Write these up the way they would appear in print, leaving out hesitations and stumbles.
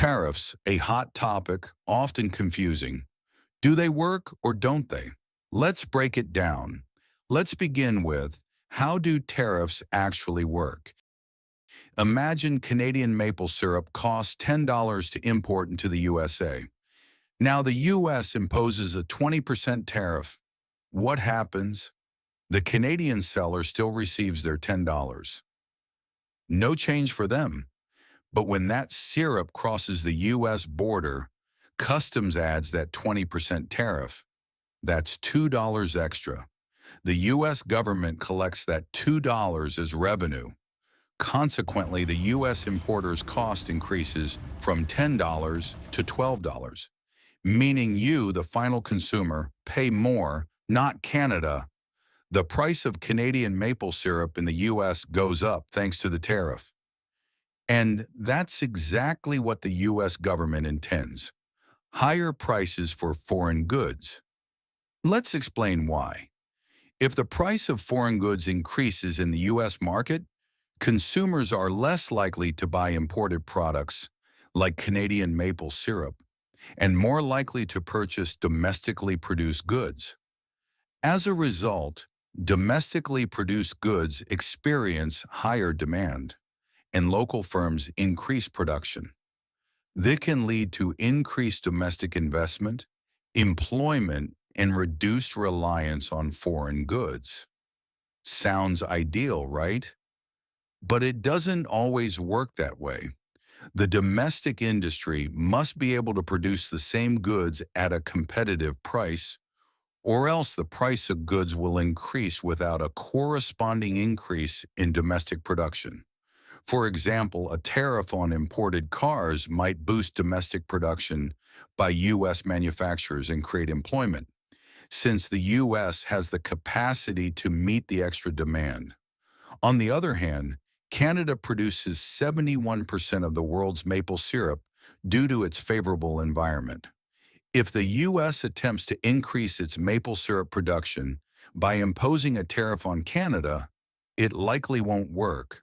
Tariffs, a hot topic, often confusing. Do they work or don't they? Let's break it down. Let's begin with, how do tariffs actually work? Imagine Canadian maple syrup costs $10 to import into the USA. Now the US imposes a 20% tariff. What happens? The Canadian seller still receives their $10. No change for them. But when that syrup crosses the US border, customs adds that 20% tariff. That's $2 extra. The US government collects that $2 as revenue. Consequently, the US importer's cost increases from $10 to $12, meaning you, the final consumer, pay more, not Canada. The price of Canadian maple syrup in the US goes up thanks to the tariff. And that's exactly what the US government intends: higher prices for foreign goods. Let's explain why. If the price of foreign goods increases in the US market, consumers are less likely to buy imported products like Canadian maple syrup and more likely to purchase domestically produced goods. As a result, domestically produced goods experience higher demand, and local firms increase production. This can lead to increased domestic investment, employment, and reduced reliance on foreign goods. Sounds ideal, right? But it doesn't always work that way. The domestic industry must be able to produce the same goods at a competitive price, or else the price of goods will increase without a corresponding increase in domestic production. For example, a tariff on imported cars might boost domestic production by U.S. manufacturers and create employment, since the U.S. has the capacity to meet the extra demand. On the other hand, Canada produces 71% of the world's maple syrup due to its favorable environment. If the U.S. attempts to increase its maple syrup production by imposing a tariff on Canada, it likely won't work,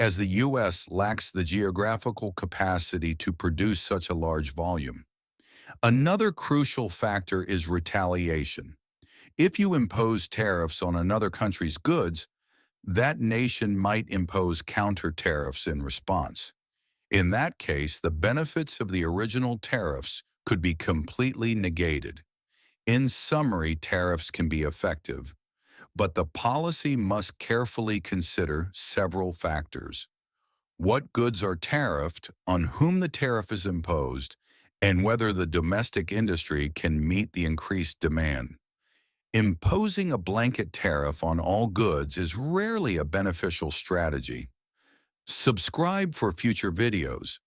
as the U.S. lacks the geographical capacity to produce such a large volume. Another crucial factor is retaliation. If you impose tariffs on another country's goods, that nation might impose counter tariffs in response. In that case, the benefits of the original tariffs could be completely negated. In summary, tariffs can be effective, but the policy must carefully consider several factors: what goods are tariffed, on whom the tariff is imposed, and whether the domestic industry can meet the increased demand. Imposing a blanket tariff on all goods is rarely a beneficial strategy. Subscribe for future videos.